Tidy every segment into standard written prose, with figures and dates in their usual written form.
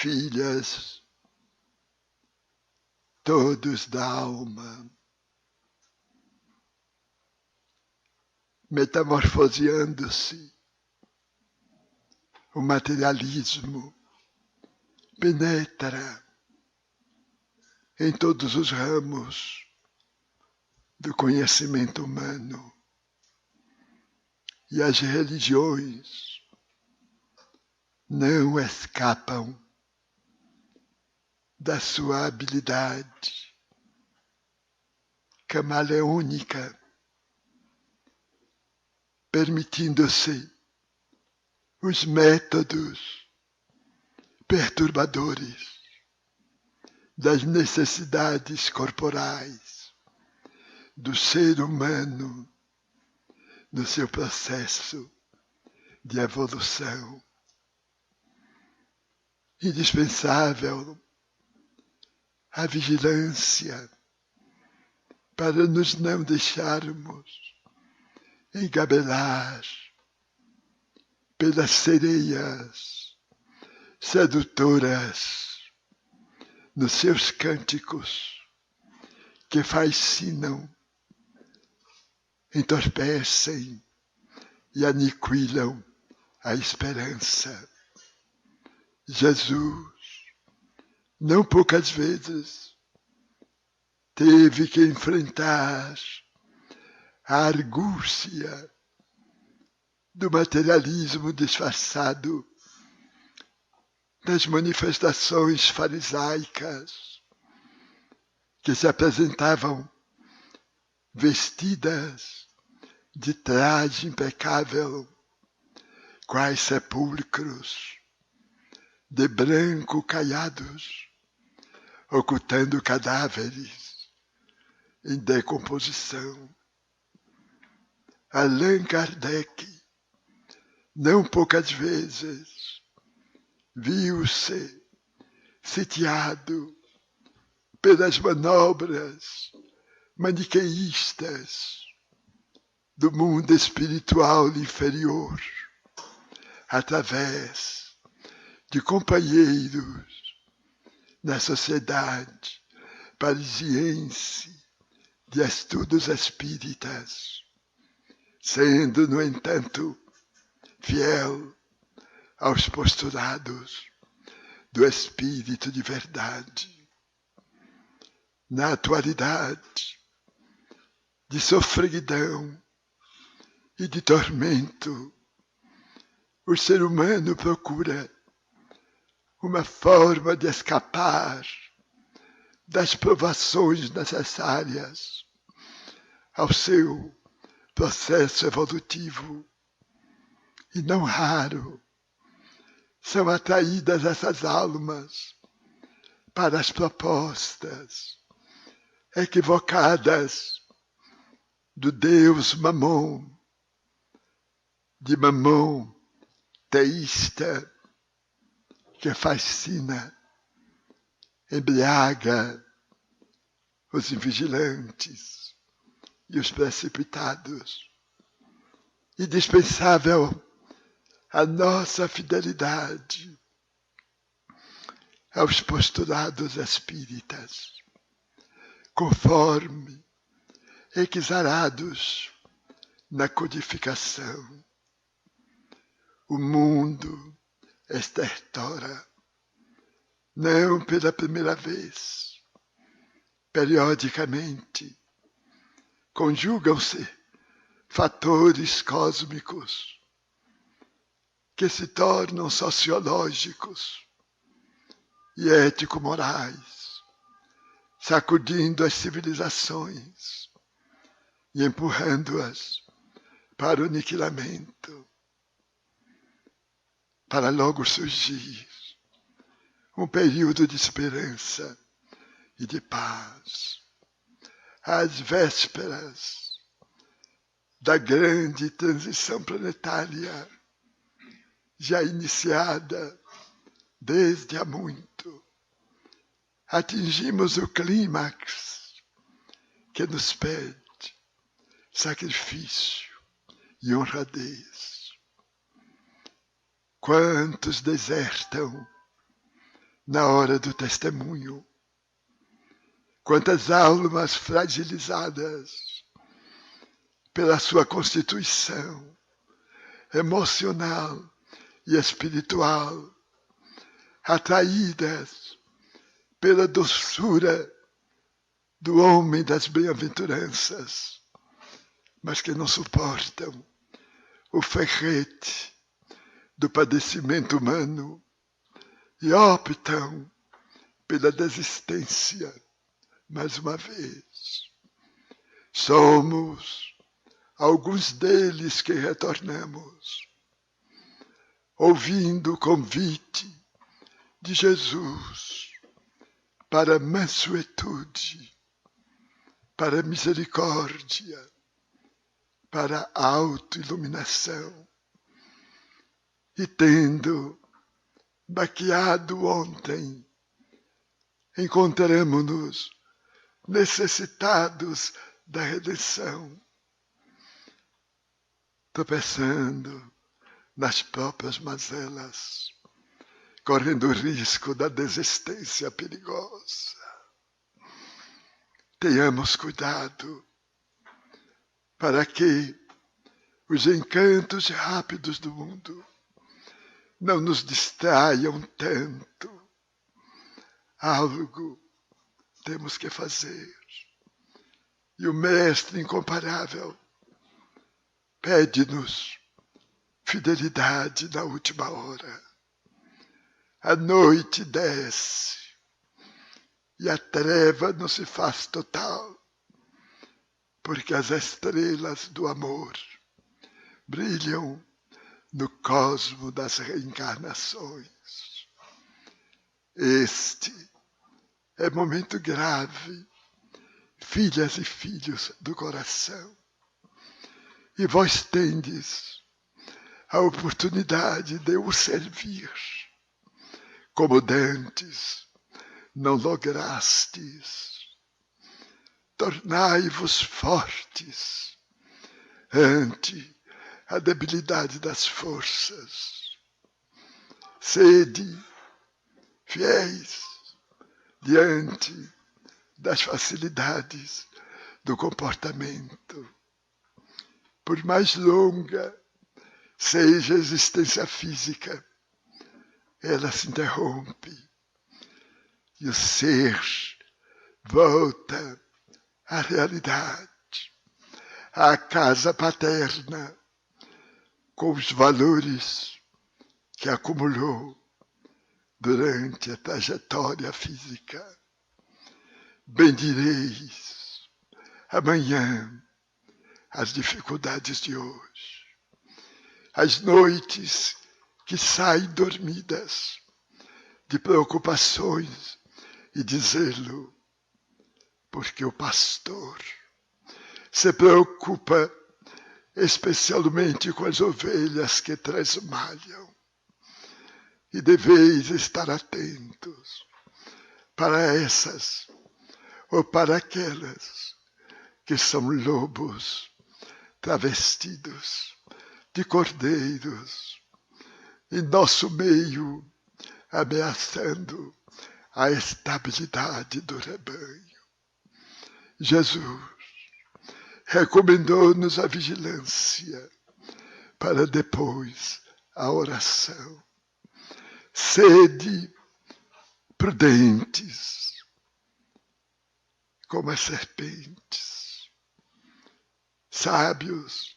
filhas, todos da alma, metamorfoseando-se. O materialismo penetra em todos os ramos do conhecimento humano e as religiões não escapam da sua habilidade camaleônica, permitindo-se os métodos perturbadores das necessidades corporais do ser humano no seu processo de evolução. Indispensável a vigilância para nos não deixarmos engabelar pelas sereias sedutoras nos seus cânticos que fascinam, entorpecem e aniquilam a esperança. Jesus, não poucas vezes, teve que enfrentar a argúcia do materialismo disfarçado, das manifestações farisaicas que se apresentavam vestidas de traje impecável, quais sepulcros de branco caiados, ocultando cadáveres em decomposição. Allan Kardec, não poucas vezes, viu-se sitiado pelas manobras maniqueístas do mundo espiritual inferior, através de companheiros na sociedade parisiense de estudos espíritas, sendo, no entanto, fiel aos postulados do espírito de verdade. Na atualidade de sofreguidão e de tormento, o ser humano procura uma forma de escapar das provações necessárias ao seu processo evolutivo. E não raro são atraídas essas almas para as propostas equivocadas do Deus Mamon, de Mamon teísta, que fascina, embriaga os invigilantes e os precipitados. Indispensável a nossa fidelidade aos postulados espíritas, conforme exarados na codificação. O mundo estertora, não pela primeira vez, periodicamente, conjugam-se fatores cósmicos que se tornam sociológicos e ético-morais, sacudindo as civilizações e empurrando-as para o aniquilamento, para logo surgir um período de esperança e de paz, às vésperas da grande transição planetária, já iniciada desde há muito. Atingimos o clímax que nos pede sacrifício e honradez. Quantos desertam na hora do testemunho. Quantas almas fragilizadas pela sua constituição emocional e espiritual, atraídas pela doçura do homem das bem-aventuranças, mas que não suportam o ferrete do padecimento humano e optam pela desistência mais uma vez. Somos alguns deles que retornamos, ouvindo o convite de Jesus para a mansuetude, para a misericórdia, para a autoiluminação. E tendo baqueado ontem, encontramos-nos necessitados da redenção, tropeçando nas próprias mazelas, correndo o risco da desistência perigosa. Tenhamos cuidado para que os encantos rápidos do mundo não nos distraiam tanto. Algo temos que fazer. E o Mestre incomparável pede-nos fidelidade na última hora. A noite desce e a treva não se faz total, porque as estrelas do amor brilham no cosmo das reencarnações. Este é momento grave, filhas e filhos do coração. E vós tendes a oportunidade de o servir, como dantes não lograstes. Tornai-vos fortes ante a debilidade das forças. Sede fiéis diante das facilidades do comportamento. Por mais longa seja a existência física, ela se interrompe e o ser volta à realidade, à casa paterna, com os valores que acumulou durante a trajetória física. Bendireis amanhã as dificuldades de hoje, as noites que saem dormidas de preocupações e de zelo, porque o pastor se preocupa especialmente com as ovelhas que tresmalham, e deveis estar atentos para essas ou para aquelas que são lobos travestidos de cordeiros em nosso meio, ameaçando a estabilidade do rebanho. Jesus recomendou-nos a vigilância para depois a oração. Sede prudentes como as serpentes, sábios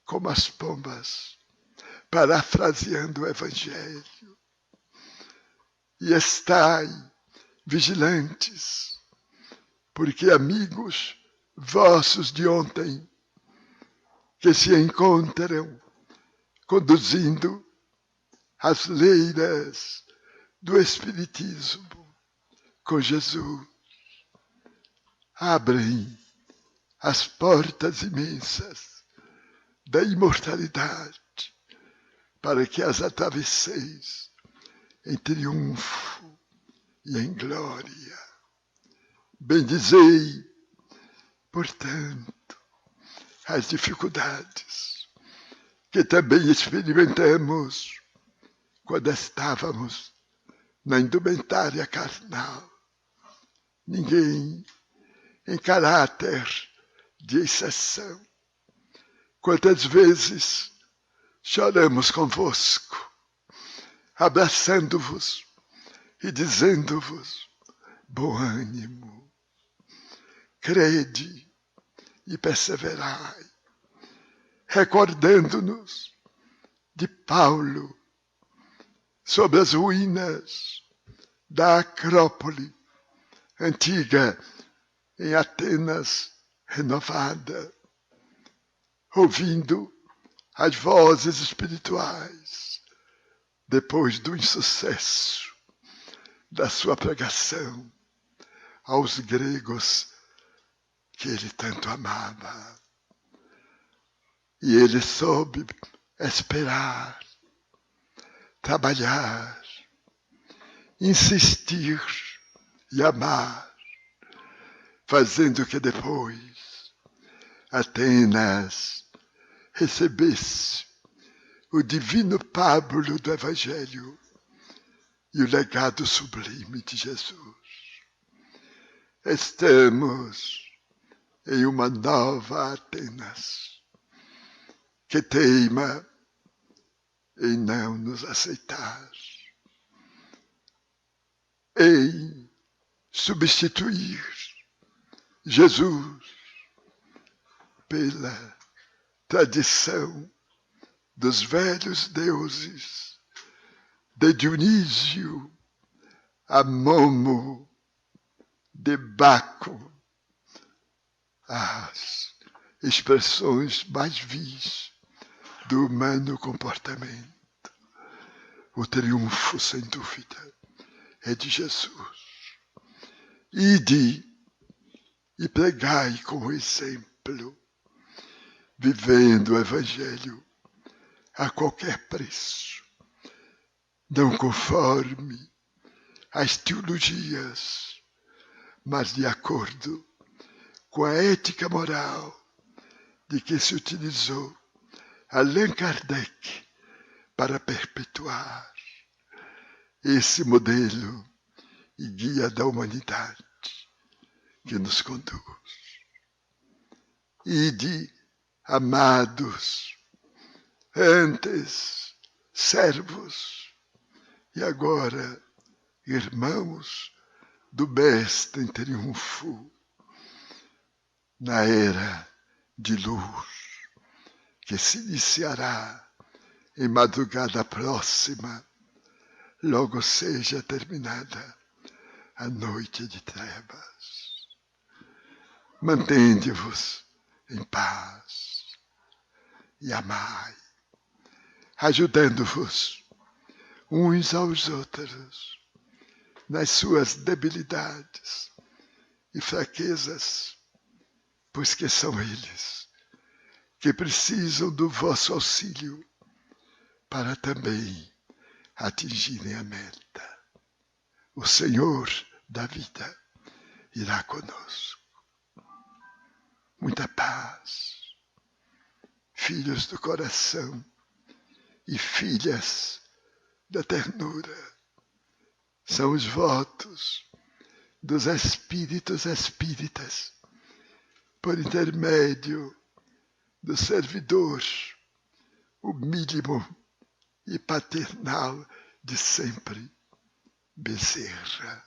como as pombas, parafraseando o Evangelho. E estai vigilantes, porque amigos vossos de ontem, que se encontram conduzindo as leiras do Espiritismo com Jesus, abrem as portas imensas da imortalidade para que as atravesseis em triunfo e em glória. Bendizei, portanto, as dificuldades que também experimentamos quando estávamos na indumentária carnal. Ninguém em caráter de exceção. Quantas vezes choramos convosco, abraçando-vos e dizendo-vos: bom ânimo, crede e perseverai, recordando-nos de Paulo sobre as ruínas da Acrópole antiga em Atenas renovada, ouvindo as vozes espirituais depois do insucesso da sua pregação aos gregos que ele tanto amava. E ele soube esperar, trabalhar, insistir e amar, fazendo que depois Atenas recebesse o divino pábulo do Evangelho e o legado sublime de Jesus. Estamos em uma nova Atenas que teima em não nos aceitar, em substituir Jesus pela tradição dos velhos deuses, de Dionísio a Momo, de Baco, as expressões mais vis do humano comportamento. O triunfo, sem dúvida, é de Jesus. Ide e pregai com o exemplo, vivendo o Evangelho a qualquer preço, não conforme as teologias, mas de acordo com a ética moral de que se utilizou Allan Kardec para perpetuar esse modelo e guia da humanidade que nos conduz. Ide, amados, antes servos e agora irmãos do Mestre em triunfo, na era de luz que se iniciará em madrugada próxima, logo seja terminada a noite de trevas. Mantende-vos em paz e amai, ajudando-vos uns aos outros nas suas debilidades e fraquezas, pois que são eles que precisam do vosso auxílio para também atingirem a meta. O Senhor da vida irá conosco. Muita paz, filhos do coração e filhas da ternura. São os votos dos espíritos espíritas, por intermédio do servidor, o mínimo e paternal de sempre, Bezerra.